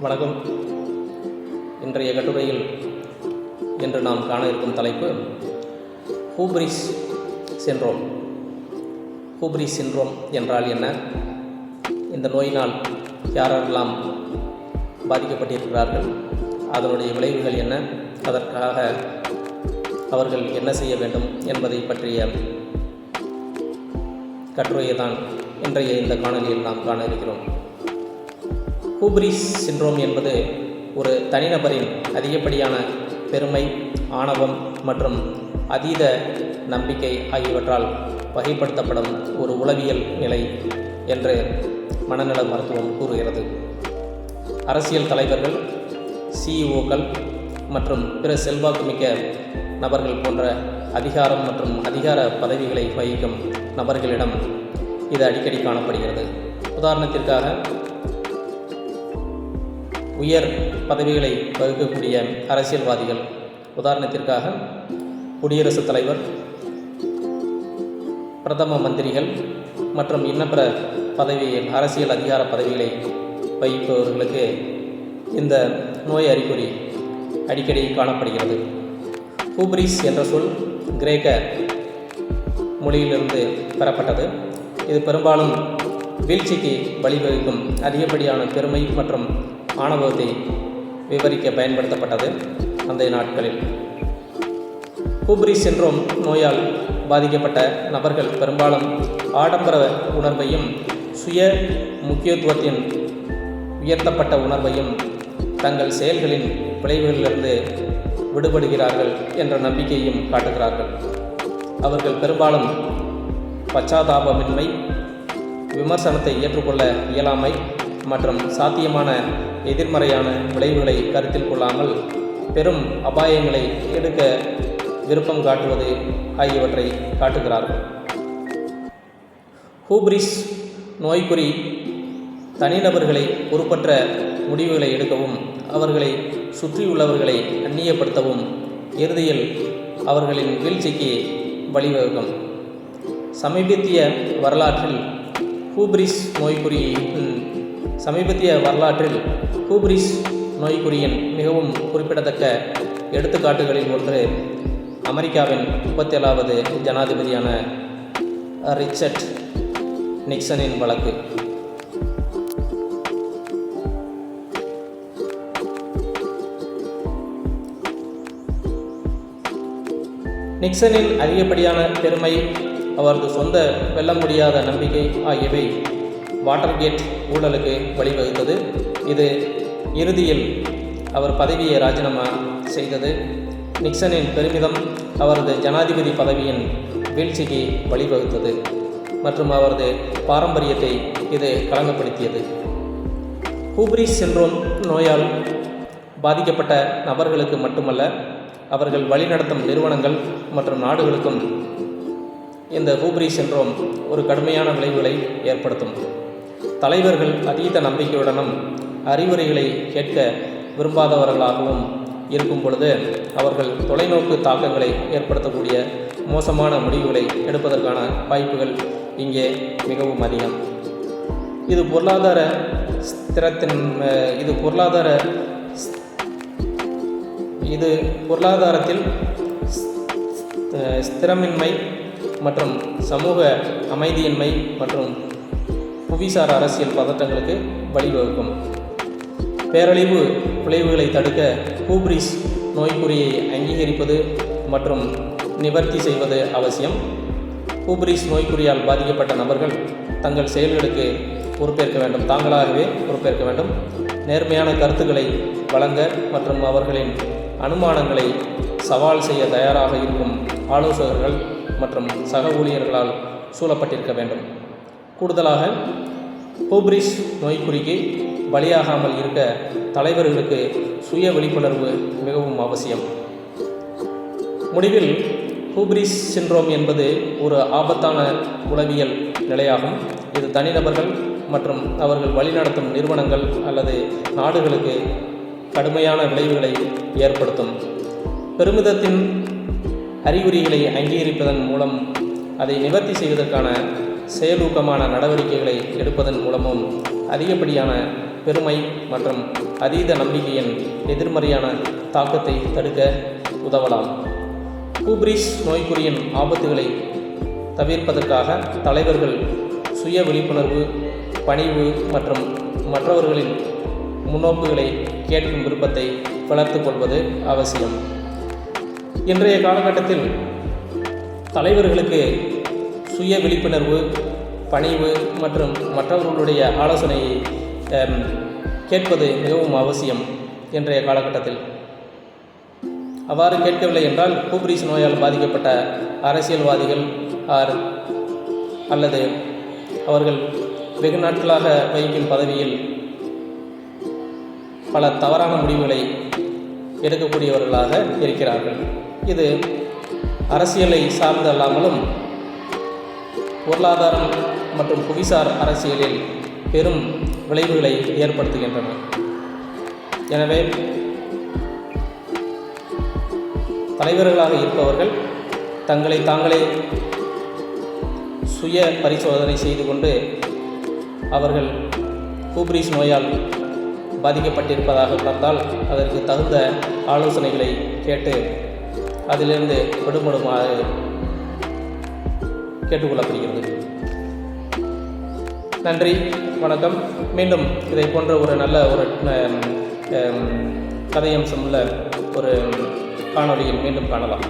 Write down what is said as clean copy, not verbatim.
வணக்கம். இன்றைய கட்டுரையில் இன்று நாம் காண இருக்கும் தலைப்பு ஹூப்ரிஸ் சிண்ட்ரோம். ஹூப்ரிஸ் சிண்ட்ரோம் என்றால் என்ன? இந்த நோயினால் யாரெல்லாம் பாதிக்கப்பட்டிருக்கிறார்கள்? அதனுடைய விளைவுகள் என்ன? அதற்காக அவர்கள் என்ன செய்ய வேண்டும் என்பதை பற்றிய கட்டுரையை தான் இன்றைய இந்த காணொலியில் நாம் காண இருக்கிறோம். ஹூப்ரிஸ் சிண்ட்ரோம் என்பது ஒரு தனிநபரின் அதிகப்படியான பெருமை, ஆணவம் மற்றும் அதீத நம்பிக்கை ஆகியவற்றால் வகைப்படுத்தப்படும் ஒரு உளவியல் நிலை என்று மனநல மருத்துவம் கூறுகிறது. அரசியல் தலைவர்கள், சிஇஓக்கள் மற்றும் பிற செல்வாக்குமிக்க நபர்கள் போன்ற அதிகாரம் மற்றும் அதிகார பதவிகளை வகிக்கும் நபர்களிடம் இது அடிக்கடி காணப்படுகிறது. உதாரணத்திற்காக, உயர் பதவிகளை வகிக்கக்கூடிய அரசியல்வாதிகள், உதாரணத்திற்காக குடியரசுத் தலைவர், பிரதம மந்திரிகள் மற்றும் இன்னபிற பதவியில் அரசியல் அதிகார பதவிகளை வகிப்பவர்களுக்கு இந்த நோய் அறிகுறி அடிக்கடி காணப்படுகிறது. ஹூப்ரிஸ் என்ற சொல் கிரேக்க மொழியிலிருந்து பெறப்பட்டது. இது பெரும்பாலும் வீழ்ச்சிக்கு வழிவகுக்கும் அதிகப்படியான பெருமை மற்றும் ஆணவத்தை விவரிக்க பயன்படுத்தப்பட்டது அந்த நாட்களில். ஹூப்ரிஸ் சிண்ட்ரோம் நோயால் பாதிக்கப்பட்ட நபர்கள் பெரும்பாலும் ஆடம்பர உணர்வையும் சுய முக்கியத்துவத்தின் உயர்த்தப்பட்ட உணர்வையும் தங்கள் செயல்களின் விளைவுகளிலிருந்து விடுபடுகிறார்கள் என்ற நம்பிக்கையையும் காட்டுகிறார்கள். அவர்கள் பெரும்பாலும் பச்சாதாபமின்மை, விமர்சனத்தை ஏற்றுக்கொள்ள இயலாமை மற்றும் சாத்தியமான எதிர்மறையான விளைவுகளை கருத்தில் கொள்ளாமல் பெரும் அபாயங்களை எடுக்க விருப்பம் காட்டுவது ஆகியவற்றை காட்டுகிறார்கள். ஹூப்ரிஸ் நோய்க்குறி தனிநபர்களை பொறுப்பற்ற முடிவுகளை எடுக்கவும், அவர்களை சுற்றியுள்ளவர்களை அந்நியப்படுத்தவும், இறுதியில் அவர்களின் வீழ்ச்சிக்கு வழிவகுக்கும். சமீபத்திய வரலாற்றில் ஹூப்ரிஸ் நோய்க்குறியின் மிகவும் குறிப்பிடத்தக்க எடுத்துக்காட்டுகளில் ஒன்று அமெரிக்காவின் 37வது ஜனாதிபதியான ரிச்சர்ட் நிக்சனின் வழக்கு. நிக்சனின் அதிகப்படியான பெருமை, அவரது சொந்த வெல்ல முடியாத நம்பிக்கை ஆகியவை வாட்டர்கேட் ஊழலுக்கு வழிவகுத்தது. இது இறுதியில் அவர் பதவியை ராஜினாமா செய்தது. நிக்சனின் பெருமிதம் அவரது ஜனாதிபதி பதவியின் வீழ்ச்சிக்கு வழிவகுத்தது மற்றும் அவரது பாரம்பரியத்தை இது களங்கப்படுத்தியது. ஹூப்ரிஸ் சிண்ட்ரோம் நோயால் பாதிக்கப்பட்ட நபர்களுக்கு மட்டுமல்ல, அவர்கள் வழிநடத்தும் நிறுவனங்கள் மற்றும் நாடுகளுக்கும் இந்த ஹூப்ரிஸ் சிண்ட்ரோம் ஒரு கடுமையான விளைவுகளை ஏற்படுத்தும். தலைவர்கள் அதீத நம்பிக்கையுடனும் அறிவுரைகளை கேட்க விரும்பாதவர்களாகவும் இருக்கும் பொழுது அவர்கள் தொலைநோக்கு தாக்கங்களை ஏற்படுத்தக்கூடிய மோசமான முடிவுகளை எடுப்பதற்கான வாய்ப்புகள் இங்கே மிகவும் அதிகம். இது பொருளாதாரத்தில் ஸ்திரமின்மை மற்றும் சமூக அமைதியின்மை மற்றும் புவிசார் அரசியல் பதட்டங்களுக்கு வழிவகுக்கும். பேரழிவு விளைவுகளை தடுக்க ஹூப்ரிஸ் நோய்க்குறியை அங்கீகரிப்பது மற்றும் நிவர்த்தி செய்வது அவசியம். ஹூப்ரிஸ் நோய்க்குறியால் பாதிக்கப்பட்ட நபர்கள் தங்கள் செயல்களுக்கு பொறுப்பேற்க வேண்டும், தாங்களாகவே பொறுப்பேற்க வேண்டும். நேர்மையான கருத்துக்களை வழங்க மற்றும் அவர்களின் அனுமானங்களை சவால் செய்ய தயாராக இருக்கும் ஆலோசகர்கள் மற்றும் சக ஊழியர்களால் சூழப்பட்டிருக்க வேண்டும். கூடுதலாக, ஹூப்ரிஸ் நோய்க்குறிக்கு பலியாகாமல் இருக்க தலைவர்களுக்கு சுய விழிப்புணர்வு மிகவும் அவசியம். முடிவில், ஹூப்ரிஸ் சிண்ட்ரோம் என்பது ஒரு ஆபத்தான உளவியல் நிலையாகும். இது தனிநபர்கள் மற்றும் அவர்கள் வழிநடத்தும் நிறுவனங்கள் அல்லது நாடுகளுக்கு கடுமையான விளைவுகளை ஏற்படுத்தும். பெருமிதத்தின் அறிகுறிகளை அங்கீகரிப்பதன் மூலம் அதை நிவர்த்தி செய்வதற்கான செயலூக்கமான நடவடிக்கைகளை எடுப்பதன் மூலமும் அதிகப்படியான பெருமை மற்றும் அதீத நம்பிக்கையின் எதிர்மறையான தாக்கத்தை தடுக்க உதவலாம். ஹூப்ரிஸ் நோய்க்குறியின் ஆபத்துகளை தவிர்ப்பதற்காக தலைவர்கள் சுய விழிப்புணர்வு, பணிவு மற்றும் மற்றவர்களின் முன்னோக்குகளை கேட்கும் விருப்பத்தை வளர்த்து கொள்வது அவசியம். இன்றைய காலகட்டத்தில் தலைவர்களுக்கு சுய விழிப்புணர்வு, பணிவு மற்றும் மற்றவர்களுடைய ஆலோசனையை கேட்பது மிகவும் அவசியம். இன்றைய காலகட்டத்தில் அவ்வாறு கேட்கவில்லை என்றால் ஹூப்ரிஸ் நோயால் பாதிக்கப்பட்ட அரசியல்வாதிகள் அல்லது அவர்கள் வெகு நாட்களாக வகிக்கும் பதவியில் பல தவறான முடிவுகளை எடுக்கக்கூடியவர்களாக இருக்கிறார்கள். இது அரசியலை சார்ந்தல்லாமலும் பொருளாதாரம் மற்றும் புவிசார் அரசியலில் பெரும் விளைவுகளை ஏற்படுத்துகின்றன. எனவே தலைவர்களாக இருப்பவர்கள் தங்களை தாங்களே சுய பரிசோதனை செய்து கொண்டு அவர்கள் ஹூப்ரிஸ் நோயால் பாதிக்கப்பட்டிருப்பதாக உணர்ந்தால் அதற்கு தகுந்த ஆலோசனைகளை கேட்டு அதிலிருந்து விடுபடுமாறு கேட்டுக்கொள்ளப்படுகிறது. நன்றி, வணக்கம். மீண்டும் இதை போன்ற ஒரு நல்ல ஒரு கதையம்சமுள்ள ஒரு காணொளியில் மீண்டும் காணலாம்.